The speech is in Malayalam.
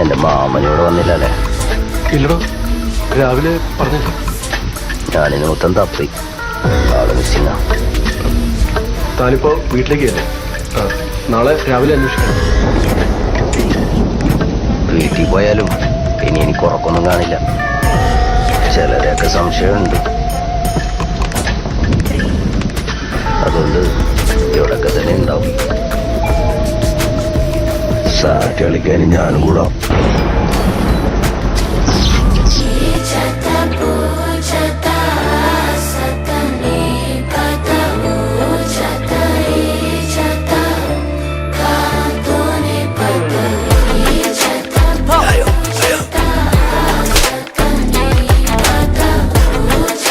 എന്റെ മാമനോട് വന്നില്ലല്ലേ? ഇല്ലടോ, രാവിലെ പറഞ്ഞില്ല. ഞാനിന് മൊത്തം തപ്പി, ആള് മിസ്സിങ്ങാ. താനിപ്പോ വീട്ടിലേക്ക് അല്ലേ? നാളെ രാവിലെ അന്വേഷിക്കണം. വീട്ടിൽ പോയാലും ഇനി എനിക്ക് ഉറക്കൊന്നും കാണില്ല. ചിലരെയൊക്കെ സംശയമുണ്ട്. അതുകൊണ്ട് ഇവിടൊക്കെ തന്നെ ഉണ്ടാവും. സാറ്റ് കളിക്കാനും ഞാനും കൂടാം.